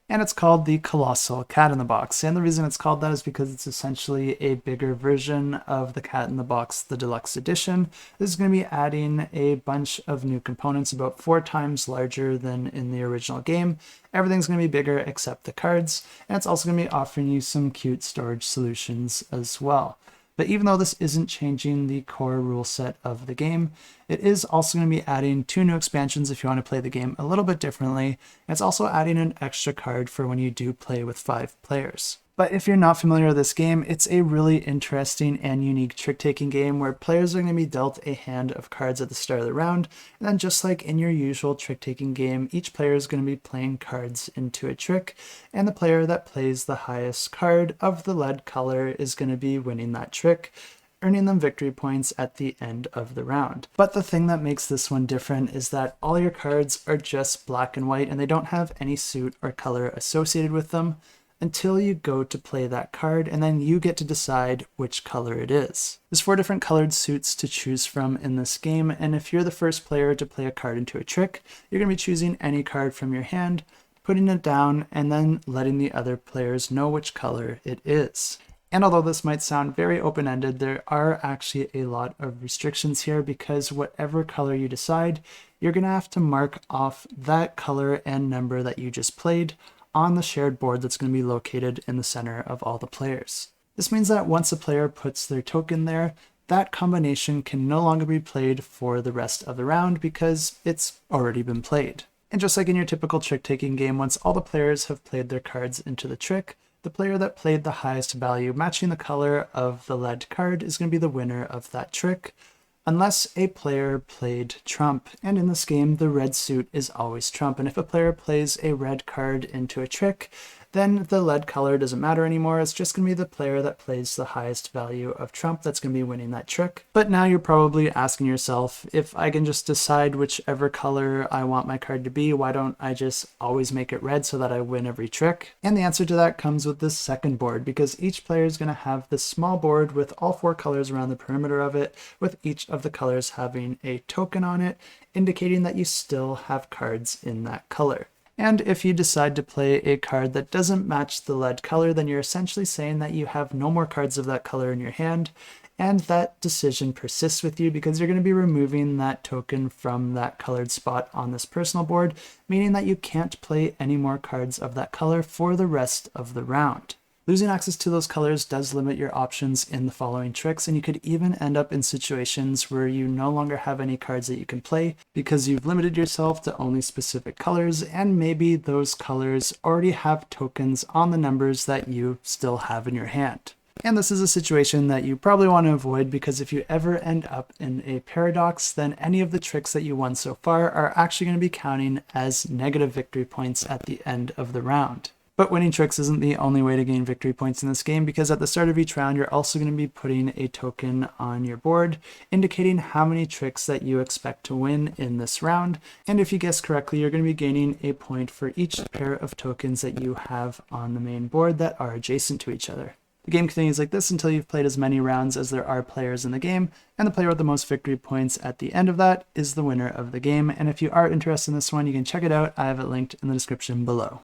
and it's called the Colossal Cat in the Box. And the reason it's called that is because it's essentially a bigger version of the Cat in the Box, the deluxe edition. This is going to be adding a bunch of new components, about 4 times larger than in the original game. Everything's going to be bigger except the cards, and it's also going to be offering you some cute storage solutions as well. But even though this isn't changing the core rule set of the game, it is also going to be adding 2 new expansions if you want to play the game a little bit differently. It's also adding an extra card for when you do play with 5 players. But if you're not familiar with this game, it's a really interesting and unique trick-taking game where players are going to be dealt a hand of cards at the start of the round, and then just like in your usual trick-taking game, each player is going to be playing cards into a trick, and the player that plays the highest card of the lead color is going to be winning that trick, earning them victory points at the end of the round. But the thing that makes this one different is that all your cards are just black and white, and they don't have any suit or color associated with them until you go to play that card, and then you get to decide which color it is. There's 4 different colored suits to choose from in this game, and if you're the first player to play a card into a trick, you're going to be choosing any card from your hand, putting it down, and then letting the other players know which color it is. And although this might sound very open-ended, there are actually a lot of restrictions here, because whatever color you decide, you're going to have to mark off that color and number that you just played on the shared board that's going to be located in the center of all the players. This means that once a player puts their token there, that combination can no longer be played for the rest of the round because it's already been played. And just like in your typical trick-taking game, once all the players have played their cards into the trick, the player that played the highest value matching the color of the lead card is going to be the winner of that trick, unless a player played trump. And in this game, the red suit is always trump. And if a player plays a red card into a trick, then the lead color doesn't matter anymore. It's just going to be the player that plays the highest value of trump that's going to be winning that trick. But now you're probably asking yourself, if I can just decide whichever color I want my card to be, why don't I just always make it red so that I win every trick? And the answer to that comes with this second board, because each player is going to have this small board with all 4 colors around the perimeter of it, with each of the colors having a token on it, indicating that you still have cards in that color. And if you decide to play a card that doesn't match the lead color, then you're essentially saying that you have no more cards of that color in your hand, and that decision persists with you because you're going to be removing that token from that colored spot on this personal board, meaning that you can't play any more cards of that color for the rest of the round. Losing access to those colors does limit your options in the following tricks, and you could even end up in situations where you no longer have any cards that you can play because you've limited yourself to only specific colors, and maybe those colors already have tokens on the numbers that you still have in your hand. And this is a situation that you probably want to avoid, because if you ever end up in a paradox, then any of the tricks that you won so far are actually going to be counting as negative victory points at the end of the round. But winning tricks isn't the only way to gain victory points in this game, because at the start of each round, you're also going to be putting a token on your board, indicating how many tricks that you expect to win in this round. And if you guess correctly, you're going to be gaining a point for each pair of tokens that you have on the main board that are adjacent to each other. The game continues like this until you've played as many rounds as there are players in the game, and the player with the most victory points at the end of that is the winner of the game. And if you are interested in this one, you can check it out. I have it linked in the description below.